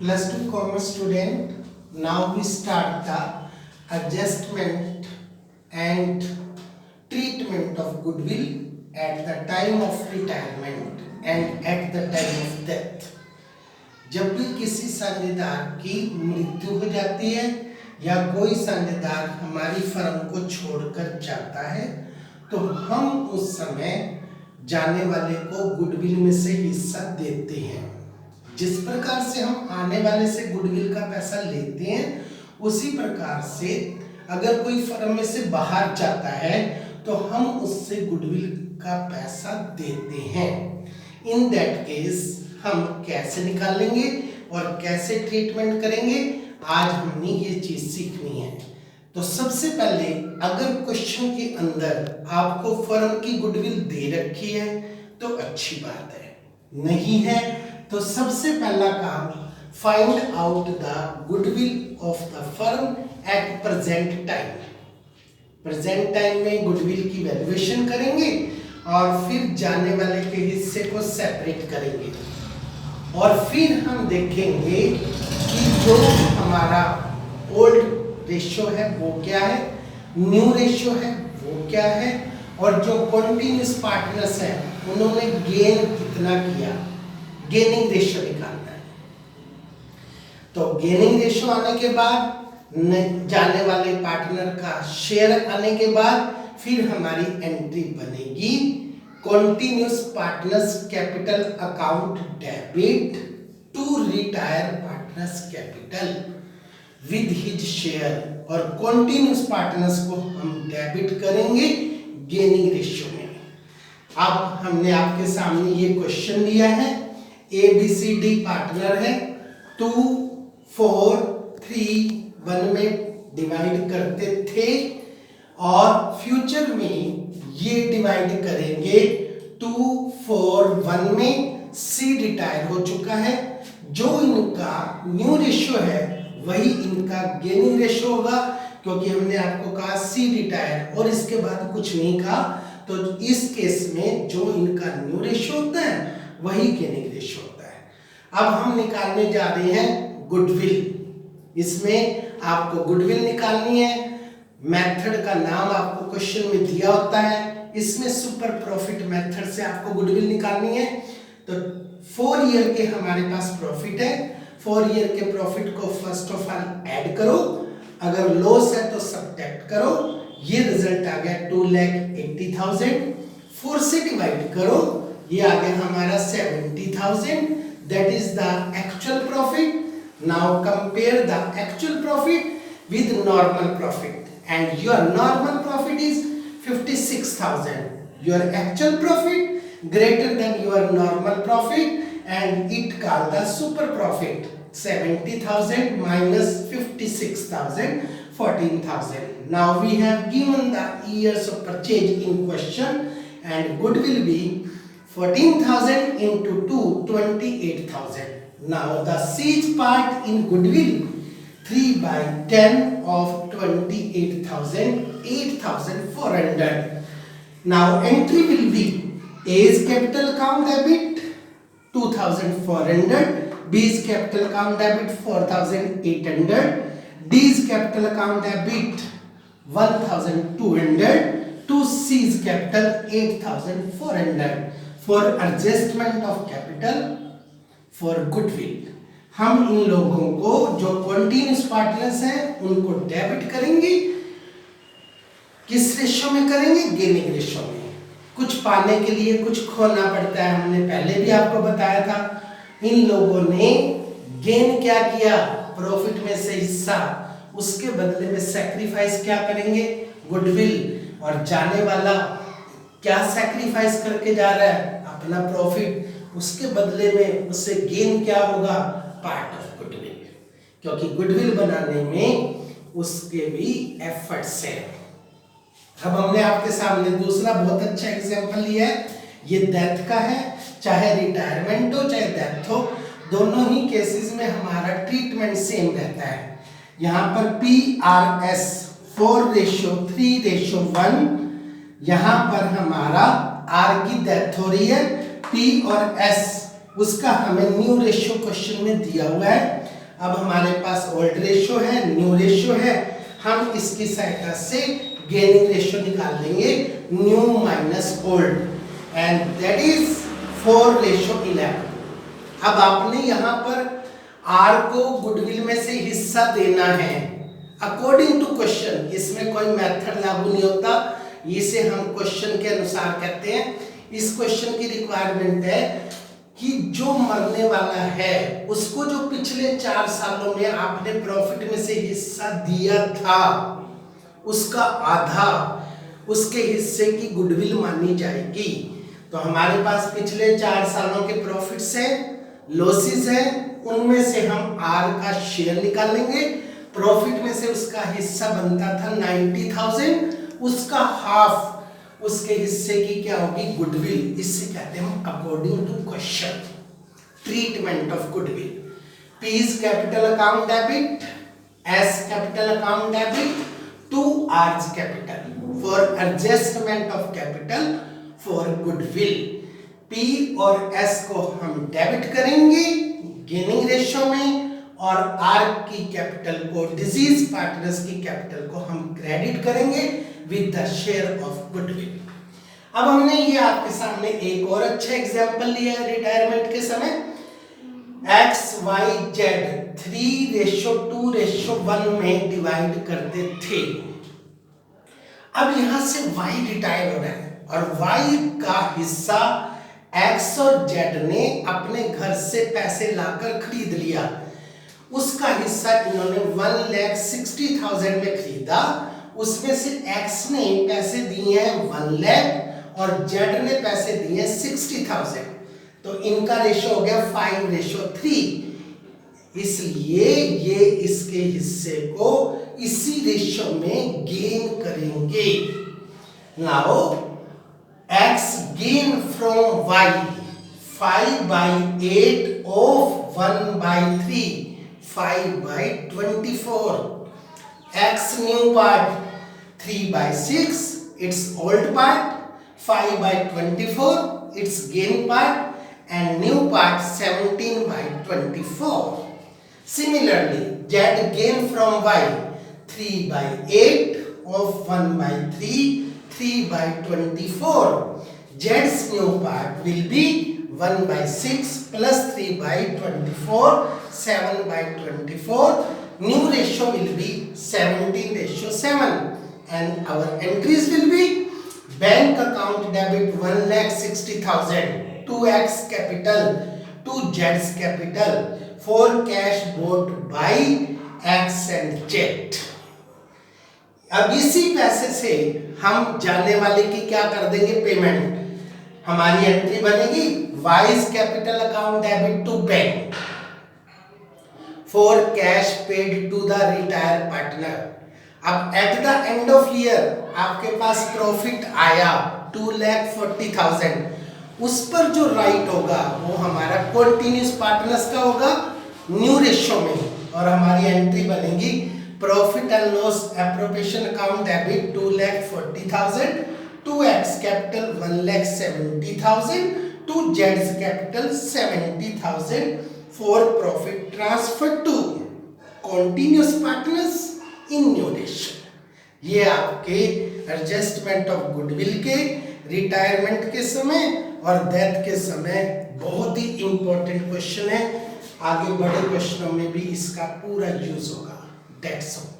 Plus 2 commerce student, now we start the adjustment and treatment of goodwill at the time of retirement and at the time of death. जब भी किसी साझेदार की मृत्यु हो जाती है या कोई साझेदार हमारी फर्म को छोड़कर जाता है तो हम उस समय जाने वाले को गुडविल में से हिस्सा देते हैं। जिस प्रकार से हम आने वाले से गुडविल का पैसा लेते हैं उसी प्रकार से अगर कोई फर्म में से बाहर जाता है तो हम उससे गुडविल का पैसा देते हैं। इन दैट केस हम कैसे निकालेंगे और कैसे ट्रीटमेंट करेंगे, आज हमने ये चीज सीखनी है। तो सबसे पहले अगर क्वेश्चन के अंदर आपको फर्म की गुडविल दे रखी है तो अच्छी बात है, नहीं है तो सबसे पहला काम find out the goodwill of the firm at present time. Present time में गुडविल की वैल्यूएशन करेंगे और फिर जाने वाले के हिस्से को सेपरेट करेंगे और फिर हम देखेंगे कि जो हमारा ओल्ड रेशियो है वो क्या है, न्यू रेशियो है वो क्या है, और जो कॉन्टिन्यूस पार्टनर्स हैं उन्होंने गेन कितना किया, गेनिंग रेशियो निकालना है। तो गेनिंग रेशियो आने के बाद जाने वाले पार्टनर का शेयर आने के बाद फिर हमारी एंट्री बनेगी continuous partners capital account debit to retire partners capital with his share, और कॉन्टिन्यूस पार्टनर्स को हम डेबिट करेंगे गेनिंग रेशियो में। अब हमने आपके सामने ये क्वेश्चन दिया है, ABCD पार्टनर है, 2, 4, 3, 1 में डिवाइड करते थे और फ्यूचर में ये डिवाइड करेंगे 2, 4, 1 में। C रिटायर हो चुका है, जो इनका न्यू रेशियो है वही इनका गेनिंग रेशियो होगा, क्योंकि हमने आपको कहा C रिटायर और इसके बाद कुछ नहीं कहा, तो इस केस में जो इनका न्यू रेशियो होता है वही गेनिंग रेशियो होता है। अब हम निकालने जा रहे हैं गुडविल। इसमें आपको गुडविल निकालनी है, मेथड का नाम आपको क्वेश्चन में दिया होता है, इसमें सुपर प्रॉफिट मेथड से आपको गुडविल निकालनी है। तो 4 ईयर के हमारे पास प्रॉफिट है, 4 ईयर के प्रॉफिट को फर्स्ट ऑफ ऑल ऐड करो, अगर लॉस है तो सब्ट्रैक्ट करो, ये रिजल्ट आ गया 2,80,000, 4 से डिवाइड करो, ये आ गया हमारा 70,000, that is the actual profit. Now compare the actual profit with normal profit and your normal profit is 56,000. Your actual profit greater than your normal profit and it called the super profit. 70,000 minus 56,000, 14,000. Now we have given the years of purchase in question and good will be 14,000 into 2, 28,000. Now the siege part in goodwill 3/10 of 28,000, 8,400. Now entry will be A's capital account debit 2,400, B's capital account debit 4,800, D's capital account debit 1,200 to C's capital 8,400 for adjustment of capital for goodwill। हम इन लोगों को जो continuous partners हैं उनको debit करेंगे, किस ratio में करेंगे, गेनिंग रेशियो में। कुछ पाने के लिए कुछ खोना पड़ता है, हमने पहले भी आपको बताया था। इन लोगों ने गेन क्या किया, प्रॉफिट में से हिस्सा, उसके बदले में सैक्रिफाइस क्या करेंगे, गुडविल, और जाने वाला क्या सैक्रिफाइस करके जा रहा है, अपना प्रॉफिट, उसके बदले में उससे गेन क्या होगा, पार्ट ऑफ गुडविल, क्योंकि गुडविल बनाने में उसके भी एफर्ट्स हैं। अब हमने आपके सामने दूसरा बहुत अच्छा एग्जांपल लिया है, ये डेथ का है, चाहे रिटायरमेंट हो चाहे डेथ हो, दोनों ही केसेस में हमारा ट्रीटमेंट सेम रहता है। यहाँ पर PRS 4:3:1, यहाँ पर हमारा R की डेथ हो रही है, P और S उसका हमें न्यू रेशियो क्वेश्चन में दिया हुआ है, अब हमारे पास ओल्ड रेशियो है, न्यू रेशियो है, हम इसकी सहायता से गेनिंग रेशियो निकाल लेंगे, new minus old, and that is 4:11। अब आपने यहाँ पर आर को गुडविल में से हिस्सा देना है अकॉर्डिंग टू क्वेश्चन। इसमें कोई मेथड लागू नहीं होता, इसे हम क्वेश्चन के अनुसार कहते हैं। इस क्वेश्चन की रिक्वायरमेंट है कि जो मरने वाला है उसको जो पिछले 4 सालों में आपने प्रॉफिट में से हिस्सा दिया था उसका आधा उसके हिस्से की गुडविल मानी जाएगी। तो हमारे पास पिछले 4 सालों के प्रॉफिट्स हैं, लॉसेस हैं, उनमें से हम आर का शेयर निकाल लेंगे। प्रॉफिट में से उसका हिस्सा बनता था 90,000, उसका हाफ उसके हिस्से की क्या होगी, गुडविल। इससे कहते हैं हम according to question treatment of goodwill. P is capital account debit, S capital account debit, 2 R's capital for adjustment of capital for goodwill। P और S को हम डेबिट करेंगे गेनिंग रेशियो में, और R की कैपिटल को, डिजीज पार्टनर्स की capital को हम क्रेडिट करेंगे with the share of goodwill. अब हमने ये आपके सामने एक और अच्छा एग्जांपल लिया है रिटायरमेंट के समय। एक्स वाई जेड 3:2:1 में डिवाइड करते थे। अब यहां से वाई रिटायर हो रहा है और वाई का हिस्सा एक्स और जेड ने अपने घर से पैसे लाकर खरीद लिया। उसका हिस्सा इन्होंने 1,60,000 में खरीदा, उसमें से एक्स ने पैसे दिए हैं 1 लाख और जेड ने पैसे दिए हैं 60,000। तो इनका रेशियो हो गया 5:3। इसलिए ये इसके हिस्से को इसी रेशियो में गेन करेंगे। Now X gain from Y 5/8 of 1/3, 5/24। X new part 3/6, its old part 5/24, its gain part, and new part 17/24. Similarly, Z gain from Y 3/8 of 1/3, 3/24. Z's new part will be 1/6 plus 3/24, 7/24. New ratio will be 17:7, and our entries will be bank account debit 1,60,000, 2x capital, 2z's capital, for cash bought by X and Z। अब इसी पैसे से हम जाने वाले की क्या कर देंगे पेमेंट। हमारी एंट्री बनेगी Y's capital account debit to bank for cash paid to the retired partner। अब at the end of year आपके पास प्रॉफिट आया 2,40,000, उस पर जो राइट होगा वो हमारा कॉन्टिन्यूस पार्टनर्स का होगा न्यू रेशियो में, और हमारी एंट्री बनेगी profit and loss appropriation account debit 2,40,000, 2x capital 1,70,000, 2z's capital 70,000 for profit transfer to continuous partners in new ratio। ये आपके एडजस्टमेंट ऑफ गुडविल के रिटायरमेंट के समय और डेथ के समय बहुत ही इंपॉर्टेंट क्वेश्चन है। आगे बड़े क्वेश्चनों में भी इसका पूरा यूज होगा। That's all.